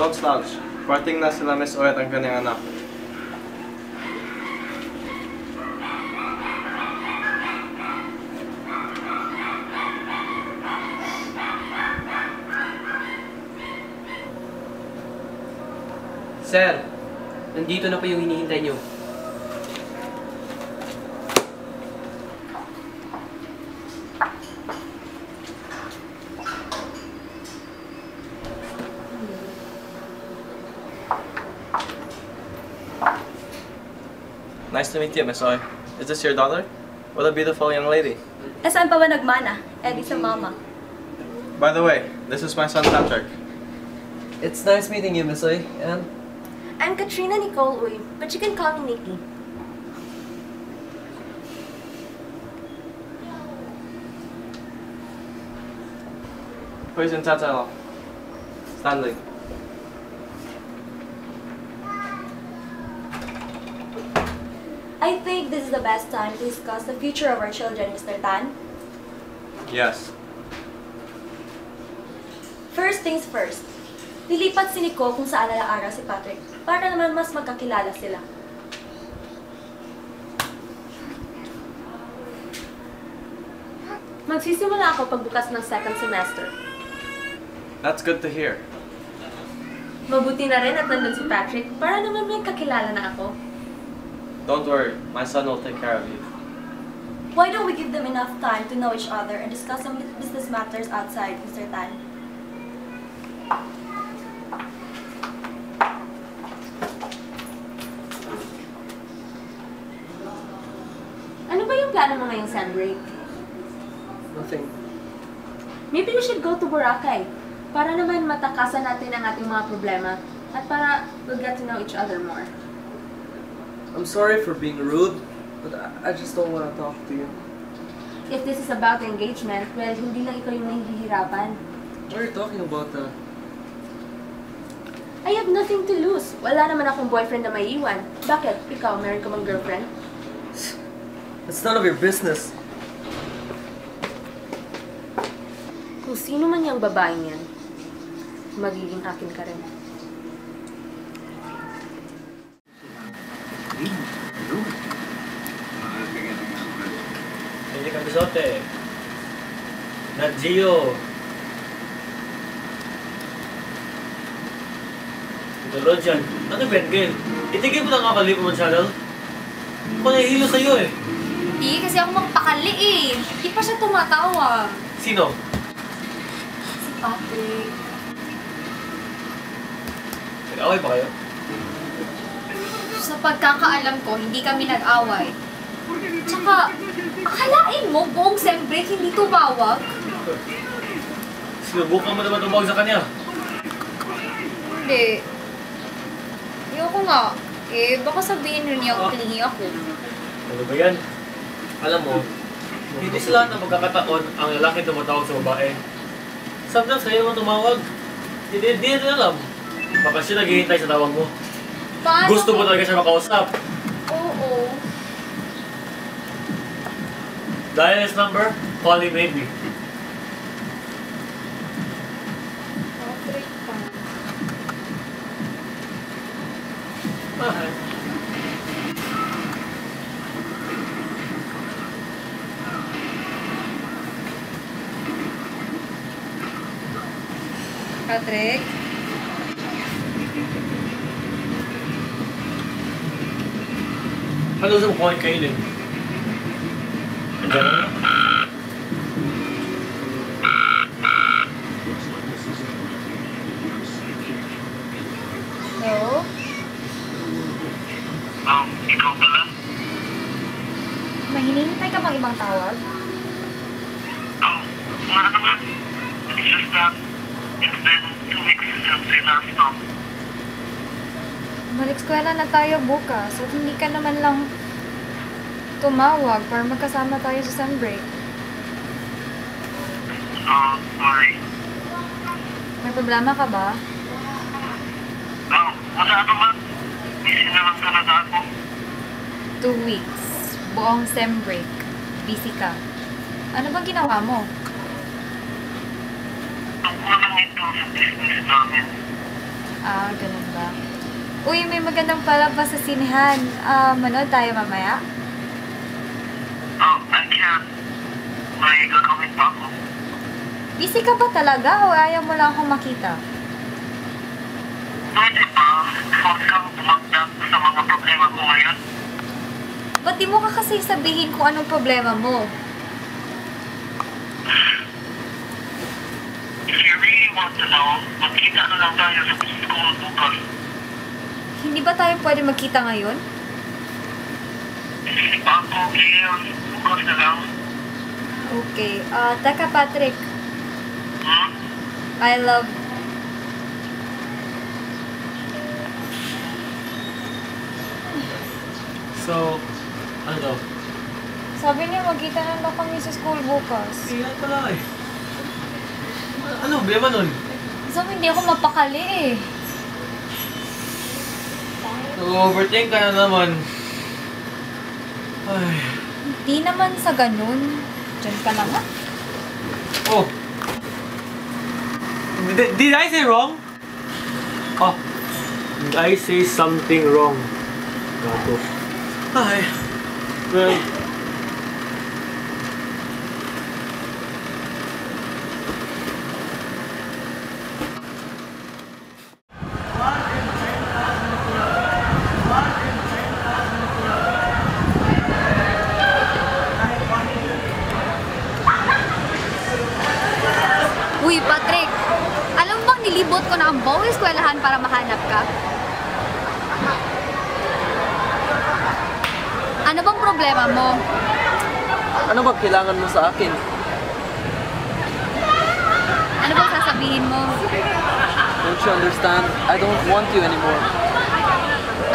Don't slouch. Parting na sila Miss Oy at ang kanyang anak. Sir, nandito na pa yung hinihintay niyo. Nice to meet you, Miss Oy. Is this your daughter? What a beautiful young lady. Saan pa ba nagmana? Eddie sa mama. By the way, this is my son Patrick. It's nice meeting you, Miss Oy. And I'm Katrina Nicole Uy, but you can call me Nikki. Who's in Tata? Stanley. I think this is the best time to discuss the future of our children, Mr. Tan. Yes. First things first. Lilipat si Nicole kung saan nalaaral si Patrick para naman mas magkakilala sila. Magsisimula ako pagbukas ng second semester. That's good to hear. Mabuti na rin at nandun si Patrick para naman may kakilala na ako. Don't worry, my son will take care of you. Why don't we give them enough time to know each other and discuss some business matters outside, Mr. Tan? Ano ba yung plano mo ngayong sem break? nothing. Maybe we should go to Boracay para naman matakasan natin ang ating mga problema at para we'll get to know each other more. I'm sorry for being rude, but I just don't want to talk to you. If this is about engagement, well, hindi lang ikaw yung nahihirapan. What are you talking about? I have nothing to lose. Wala naman akong boyfriend na may iwan. Bakit? Ikaw, meron ka bang girlfriend? It's none of your business. Kung sino man yung babaeng yan, magiging akin ka rin. Hindi ka bisote. Nat Geo. Ito Rodjan. Ano Ben Gale? Itigil mo na kakalipo mo channel. Ako nahihilo sa'yo eh. Hindi, kasi ako magpakali eh. Hindi pa siya tumatawa. Sino? Si Patrick. Nag-away ba kayo? Sa pagkakaalam ko, hindi kami nag-away. Tsaka, akalain mo, buong sem break hindi tumawag? Sinubukan mo naman tumawag sa kanya. Hindi. Ayoko nga. Eh, baka sabihin rin niya kung ako. Ano ba yan? Alam mo, hindi sa lahat ng magkakataon ang lalaki tumatawag sa babae. Sometimes kayo naman tumawag. Hindi rin alam. Baka siya naghihintay sa tawag mo. Paano? Gusto mo talaga siya makausap. Oo. Dial his number, call him maybe. Patrick pa. Mahal. Patrick? Ano sa mukha kayo din? Andiyan na? Hello? Ikaw pala? May hinihintay ka bang ibang tawag? Wala naman. It's just that it's been 2 weeks since we last talked. Balik eskwela na tayo bukas at hindi ka naman lang tumawag para magkasama tayo sa sun break. Sorry. May problema ka ba? Wala naman. Busy na lang talaga ako. 2 weeks. Buong sem break. Busy ka. Ano bang ginawa mo? Tungkol lang ito sa business namin. Ah, ganun ba? Uy, may magandang palabas sa sinehan. Manood tayo mamaya? Oh, I can't. May gagawin pa ako. Busy ka ba talaga o ayaw mo lang akong makita? Pwede ba? Huwag kang tumagdag sa mga problema ko ngayon. Ba't di mo ka kasi sabihin kung anong problema mo? If you really want to know, magkita na lang tayo sa school bukas. Hindi ba tayo pwede magkita ngayon? Hindi pa ako ngayon. Bukas na lang. Okay. Teka Patrick. Hmm? I love... So, ano daw? Sabi niya magkita na lang kami sa school bukas. Tingnan pala eh. Ano problema nun? Sabi hindi ako mapakali eh. Nag-overthink ka na naman. Ay. Hindi naman sa ganun. Diyan ka na nga. Oh. Did I say wrong? Oh. Did I say something wrong? Gato. Ay. Well. Uy, Patrick! Alam mo bang nilibot ko na ang buong eskwelahan para mahanap ka? Ano bang problema mo? Ano ba kailangan mo sa akin? Ano bang sasabihin mo? Don't you understand? I don't want you anymore.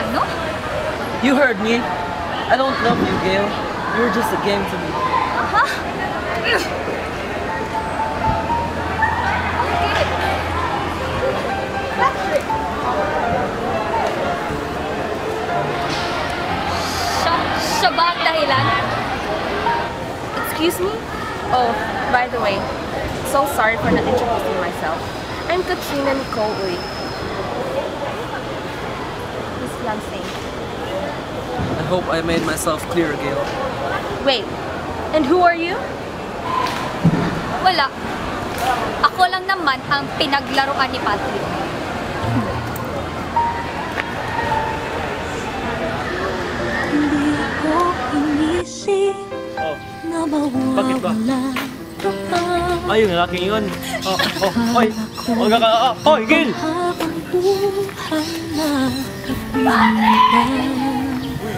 Ano? You heard me. I don't love you, Gail. You're just a game to me. Ha? Siya ba ang dahilan? Excuse me? Oh, by the way, so sorry for not introducing myself. I'm Katrina Nicole Uy. Miss Lansing. I hope I made myself clear, Gail. Wait, and who are you? Wala. Ako lang naman ang pinaglaruan ni Patrick. Oh. Bakit ba? Ay, yung lalaking yun. Oy! Oy, Gil!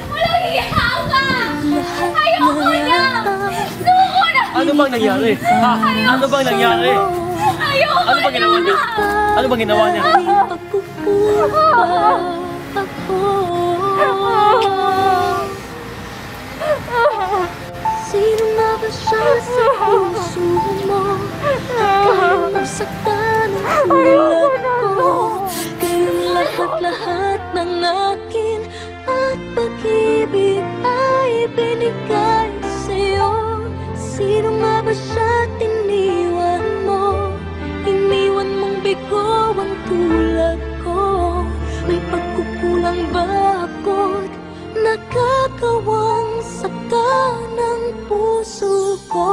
Walang iyaw ka! Ayoko na! Suko na! Ano bang nangyari? Ha? Ano bang nangyari? Ayoko Ano bang ginawa niya? Ano bang ginawa niya? Sino nga ba siya sa puso mo? Kaya masaktan ang tulad ko. Kayong lahat-lahat ng akin at pag-ibig ay binigay sa'yo. Sino nga ba siya tiniwan mo? Iniwan mong bigo ang tulad ko. May pagkukulang ba ako't nakakawang sakta ng puso ko?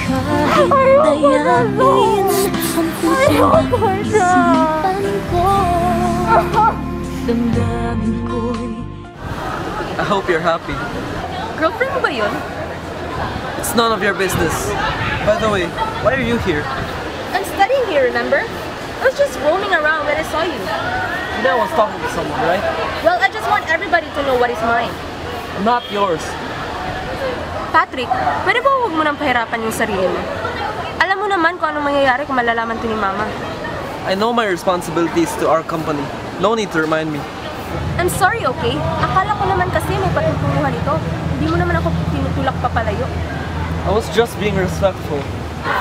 Kahit dayangin ang puso at isipan ko, damdamin ko'y I hope you're happy. Girlfriend mo ba yun? It's none of your business. By the way, why are you here? I'm studying here, remember? I was just roaming around when I saw you. You know I was talking to someone, right? Well, I just want everybody to know what is mine. Not yours. Patrick, pwede ba huwag mo nang pahirapan yung sarili mo? Alam mo naman kung anong mangyayari kung malalaman to ni Mama. I know my responsibilities to our company. No need to remind me. I'm sorry, okay? Akala ko naman kasi may patutunguhan ito. Hindi mo naman ako tinutulak papalayo. I was just being respectful.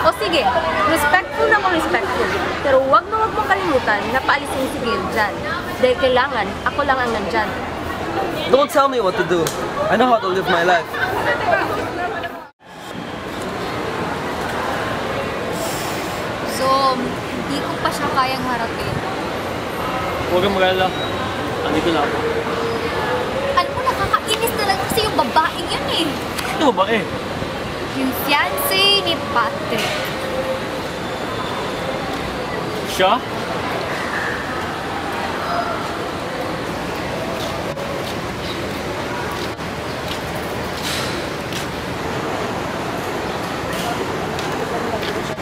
O sige, respectful na ako respectful. Pero huwag mong kalimutan na paalisin si Gail dyan. Dahil kailangan, ako lang ang nandyan. Don't tell me what to do. I know how to live my life. So, hindi ko pa siya kayang harapin. Huwag kang mag-alala. Andito lang ako. Ano mo, nakakainis talaga kasi yung babaeng yun eh. Ito ba eh? Yung fiancé ni Patrick. Siya?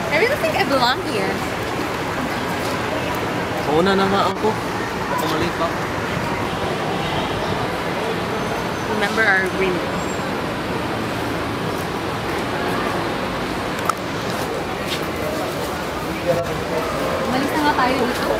I really think I belong here. Mauna na nga ako. Baka mali pa. Remember our agreement. Malis na nga tayo dito.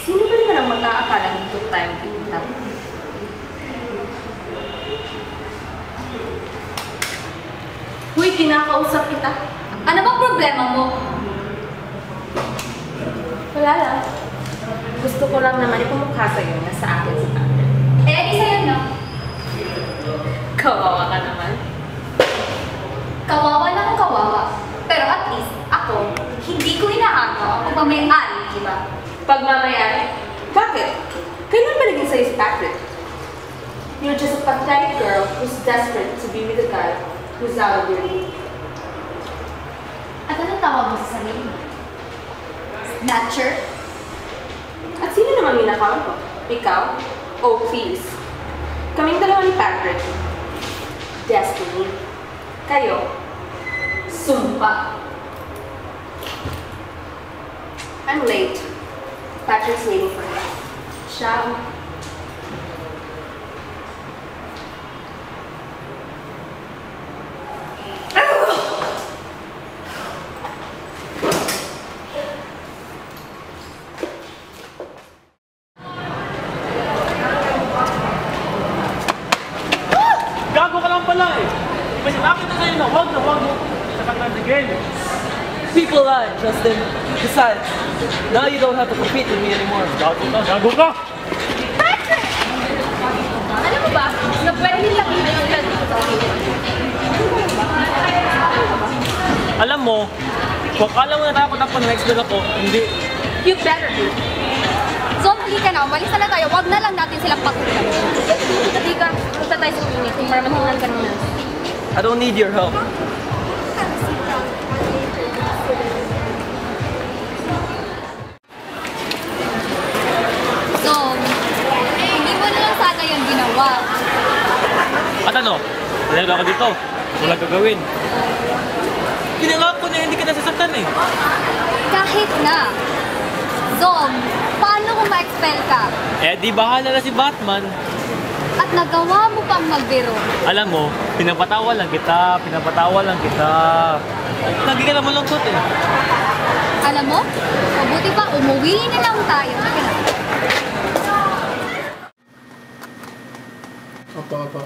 Sino ba naman ang mag-aakala dito tayo pinta? Uy, kinakausap kita. Ano bang problema mo? Wala lang. Gusto ko lang naman ipumukha sa'yo na sa akin si Patrick. Eh, di sa'yo na. Kawawa ka naman. Kawawa na kung kawawa. Pero at least, ako, hindi ko inaagaw ang pagmamayari, di ba? Pagmamayari? Bakit? Kailan ba naging sa'yo si Patrick? You're just a pathetic girl who's desperate to be with a guy who's out of your league. At anong tawag mo sa sarili mo? Snatcher? At sino naman ninakaw ko? Ikaw? Oh, please. Kaming dalawa ni Patrick. Destiny. Kayo. Sumpa. I'm late. Patrick's waiting for me. Ciao. Gago ka lang pala eh! May sinabi na sa'yo na huwag mo sa katatigil. People lie, Justin. Besides, now you don't have to compete with me anymore. Gago ka! Alam mo ba, na pwede lang i-install dito sa akin. Alam mo, kung akala mo natakot ako na next ako, hindi. You better be. So, halika na. Umalis na tayo. Wag na lang natin silang patulan. Halika, punta tayo sa clinic para mahingan ka ng nurse. I don't need your help. So, hindi mo na lang sana yung ginawa. At ano? Dahil ako dito. Walang gagawin. Ginawa ko na hindi ka nasasaktan eh. Kahit na. Zom, paano kung ma-expel ka? Eh di bahala na si Batman. At nagawa mo pang magbiro. Alam mo, pinapatawa lang kita. Lagi ka naman lungkot eh. Alam mo, mabuti pa, umuwi na lang tayo. Halika na. Opo.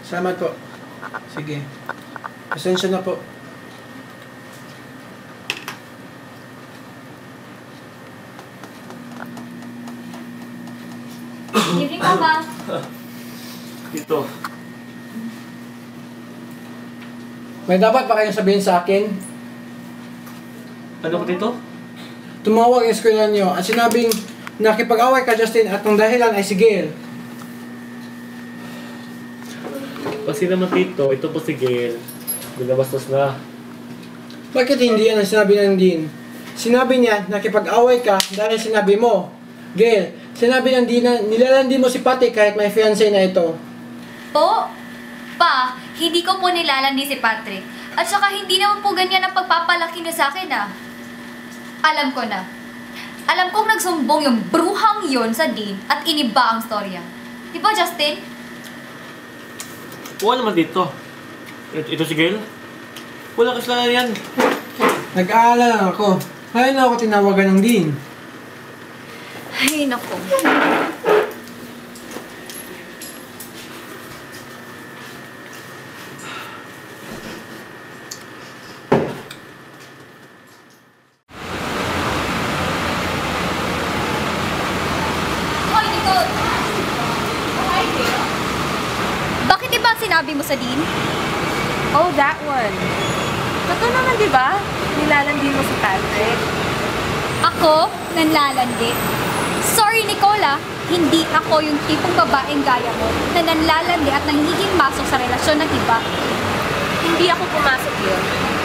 Salamat po. Sige. Pasensya na po. Evening, Mama. Dito. May dapat pa kayong sabihin sa akin. Ano ko dito? Tumawag yung eskwela niyo at sinabing nakipag-away ka, Justin, at ang dahilan ay si Gail. Kasi naman dito, ito po si Gail. Binabastos na. Bakit hindi yan ang sinabi ng Dean? Sinabi niya nakipag-away ka dahil sinabi mo, Gail, sinabi ng Dean na nilalandi mo si Patty kahit may fiancé na ito. Po, pa, hindi ko po nilalandi si Patrick. At saka hindi naman po ganyan ang pagpapalaki niya sa akin ah. Alam ko na. Alam kong nagsumbong yung bruhang yon sa Dean at iniba ang storya. Di ba, Justin? Wala naman dito. Ito si Gail? Wala kasalanan yan. Nag-aalala lang ako. Kaya na ako tinawagan ng Dean. Ay, naku. Hoy, Nicole! Bakit iba ang sinabi mo sa Dean? Oh, that one. Totoo naman, di ba? Nilalandi mo si Patrick. Ako? Nanlalandi? Sorry, Nicola. Hindi ako yung tipong babaeng gaya mo na nanlalandi at nangiging masok sa relasyon ng iba. Hindi ako pumasok yun.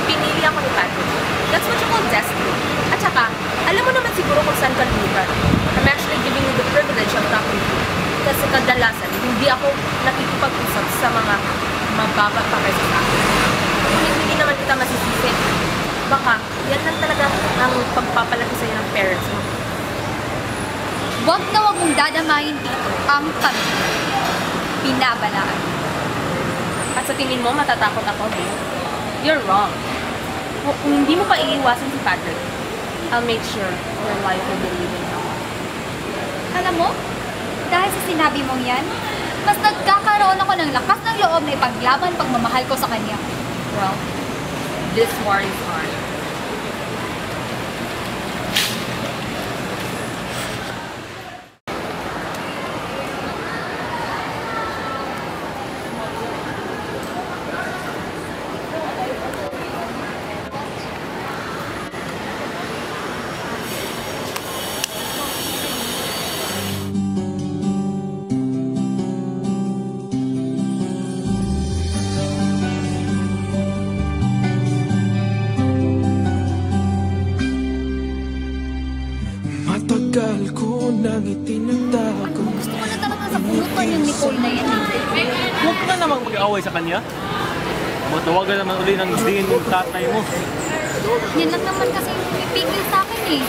Pinili ako ni Patrick. That's what you call destiny. At saka, alam mo naman siguro kung saan ka lumipat. I'm actually giving you the privilege of talking to you. Kasi kadalasan, hindi ako nakikipag-usap sa mga mababa pa kaysa sa akin. Ngunit hindi naman kita masisisi. Baka, yan lang talaga ang pagpapalaki sa'yo ng parents mo. Huwag na huwag mong dadamayin dito ang pamilya. Binabalaan. At sa tingin mo, matatakot ako, eh? You're wrong. Kung hindi mo pa iiwasan si Patrick, I'll make sure your life will be living now. Alam mo, dahil sa sinabi mong yan, mas nagkakaroon ako ng lakas ng loob na ipaglaban pagmamahal ko sa kanya. Well, this war is on. Matagal ko nang itinatago. Gusto ko na talaga sa pulutan yung Nicole na yan. Huwag ka na namang mag-away sa kanya. Matawagan naman uli ng Dean yung tatay mo. Yan lang naman kasi yung pipigil sa akin eh.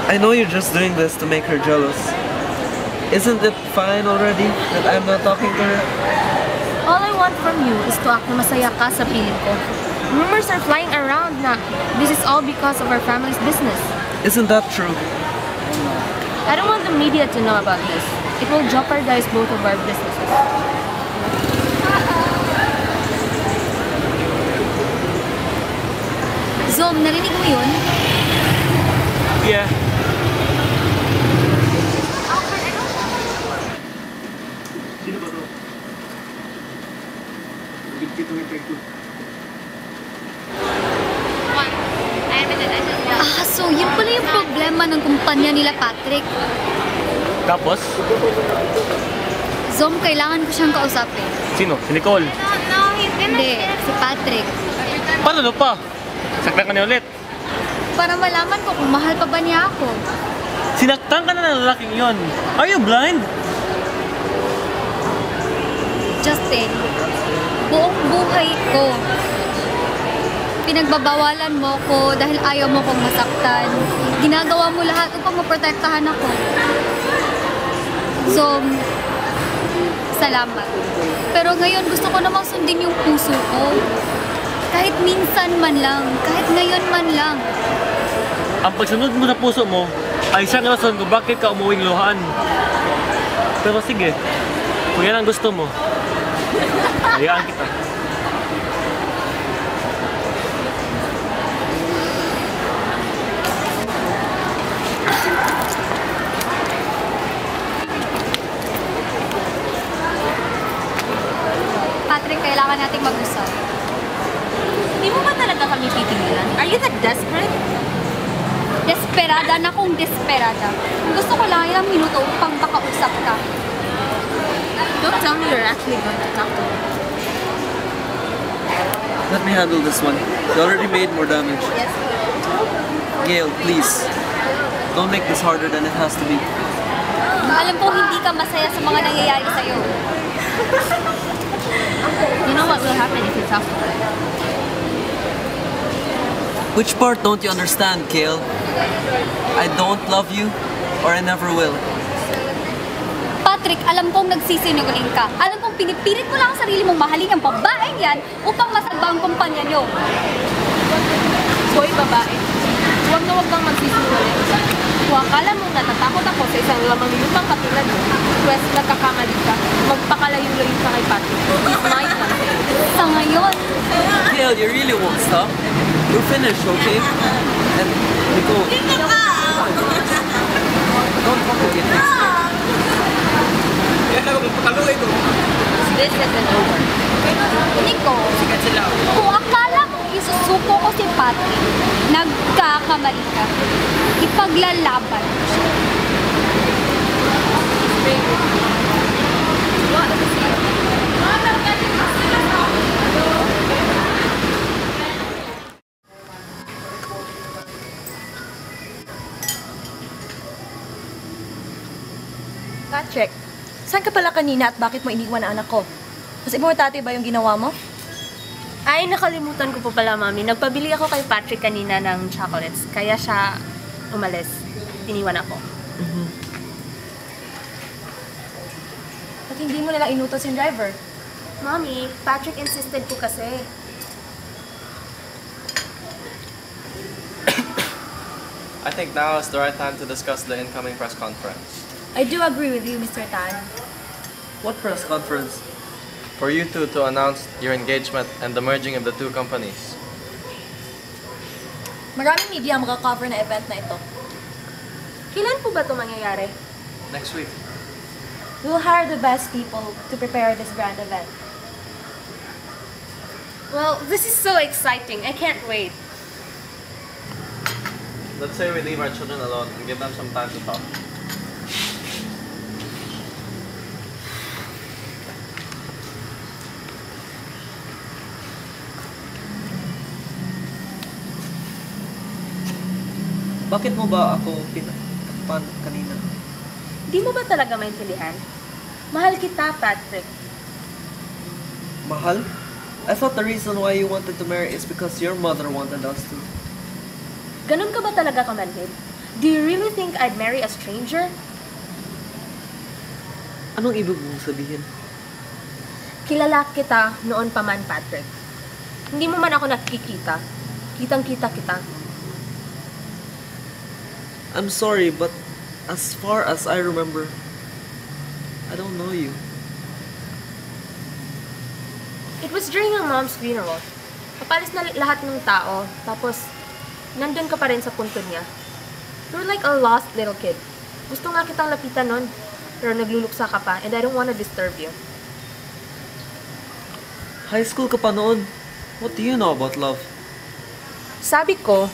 I know you're just doing this to make her jealous. Isn't it fine already that I'm not talking to her? All I want from you is to act na masaya ka sa piling ko. Rumors are flying around na this is all because of our family's business. Isn't that true? I don't want the media to know about this. It will jeopardize both of our businesses. Zom, narinig mo yun? Yeah. Sino ba to? So yun pala yung problema ng kumpanya nila Patrick. Tapos? Zom, kailangan ko siyang kausapin. Sino? Si Nicole? Hindi, si Patrick. Paano no pa? Saktan ka niya ulit. Para malaman ko kung mahal pa ba niya ako. Sinaktan ka na ng lalaking yon. Are you blind? Justin, buong buhay ko, pinagbabawalan mo ko dahil ayaw mo kong masaktan. Ginagawa mo lahat upang maprotektahan ako. So, salamat. Pero ngayon gusto ko namang sundin yung puso ko. Kahit minsan man lang, kahit ngayon man lang. Ang pagsunod mo sa puso mo ay siyang rason kung bakit ka umuwing luhaan. Pero sige, kung yan ang gusto mo, hayaan kita. Patrick, kailangan nating mag-usap. Hindi mo ba talaga kami titingilan? Are you that desperate? Desperada na kung desperada. Gusto ko lang ilang minuto upang makausap ka. Don't tell me you're actually going to talk to me. Let me handle this one. You already made more damage. Yes. Gail, please. Don't make this harder than it has to be. Alam ko hindi ka masaya sa mga nangyayari sa'yo. You know what will happen if you talk to her? Which part don't you understand, Kale? I don't love you, or I never will. Patrick, alam kong nagsisinungaling ka. Alam kong pinipilit mo lang ang sarili mong mahalin ang babaeng yan upang masagba ang kumpanya niyo. Hoy, babae. Huwag na huwag kang magsisinungaling. Kung akala mo natatakot ako sa isang lamang lupang katulad mo, pues nagkakamali ka. Magpakalayo-layo ka kay Patrick. He's my fiancé. Sa ngayon, Kale, you really won't stop. We're finished, okay? And Nicole, don't complicate things. This isn't over. Nico, kung akala mo isusuko ko si Patrick, nagkakamali ka. Ipaglalaban ko siya. Patrick, saan ka pala kanina at bakit mo iniwan ang anak ko? Mas importante ba yung ginawa mo? Ay, nakalimutan ko po pala, Mami. Nagpabili ako kay Patrick kanina ng chocolates. Kaya siya umalis. Iniwan ako. Ba't hindi mo nalang inutos yung driver? Mami, Patrick insisted po kasi. I think now is the right time to discuss the incoming press conference. I do agree with you, Mr. Tan. What press conference? For you two to announce your engagement and the merging of the two companies. Maraming media ang makakover na event na ito. Kailan po ba ito mangyayari? Next week. We'll hire the best people to prepare this grand event. Well, this is so exciting. I can't wait. Let's say we leave our children alone and give them some time to talk. Bakit mo ba ako pinatakpan kanina? Di mo ba talaga maintindihan? Mahal kita, Patrick. Mahal? I thought the reason why you wanted to marry is because your mother wanted us to. Ganun ka ba talaga kamanhid? Do you really think I'd marry a stranger? Anong ibig mong sabihin? Kilala kita noon pa man, Patrick. Hindi mo man ako nakikita. Kitang-kita kita. I'm sorry, but as far as I remember, I don't know you. It was during your mom's funeral. Kapalis na lahat ng tao, tapos nandun ka pa rin sa punto niya. You're like a lost little kid. Gusto nga kitang lapitan nun, pero nagluluksa ka pa, and I don't want to disturb you. High school ka pa noon. What do you know about love? Sabi ko,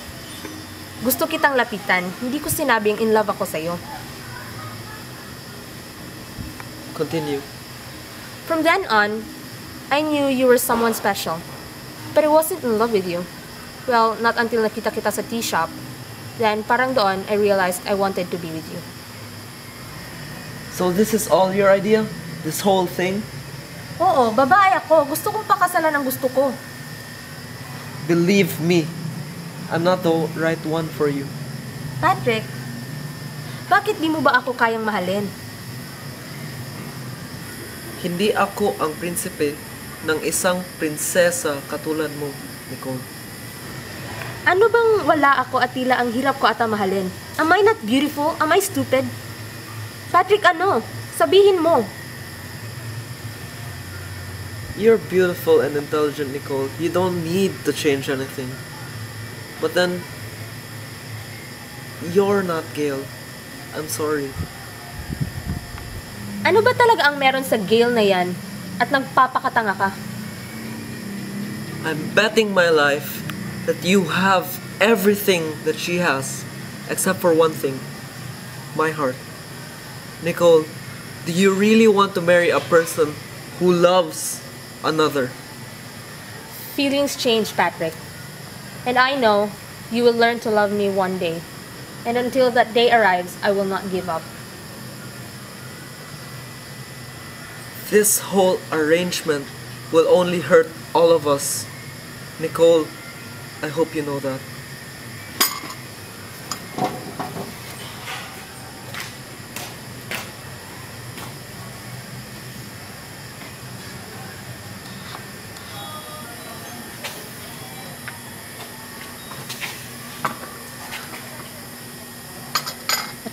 gusto kitang lapitan, hindi ko sinabing in love ako sa'yo. Continue. From then on, I knew you were someone special. But I wasn't in love with you. Well, not until nakita kita sa tea shop. Then, parang doon, I realized I wanted to be with you. So this is all your idea? This whole thing? Oo, babae ako. Gusto kong pakasalan ang gusto ko. Believe me, I'm not the right one for you. Patrick, bakit di mo ba ako kayang mahalin? Hindi ako ang prinsipe ng isang prinsesa katulad mo, Nicole. Ano bang wala ako at tila ang hirap ko ata mahalin? Am I not beautiful? Am I stupid? Patrick, ano? Sabihin mo. You're beautiful and intelligent, Nicole. You don't need to change anything. But then, you're not Gail. I'm sorry. Ano ba talaga ang meron sa Gail na yan at nagpapakatanga ka? I'm betting my life that you have everything that she has, except for one thing, my heart. Nicole, do you really want to marry a person who loves another? Feelings change, Patrick. And I know you will learn to love me one day. And until that day arrives, I will not give up. This whole arrangement will only hurt all of us. Nicole, I hope you know that.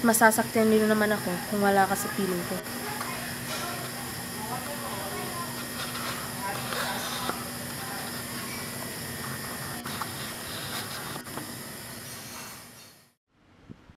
masasaktan din naman ako kung wala ka sa piling ko.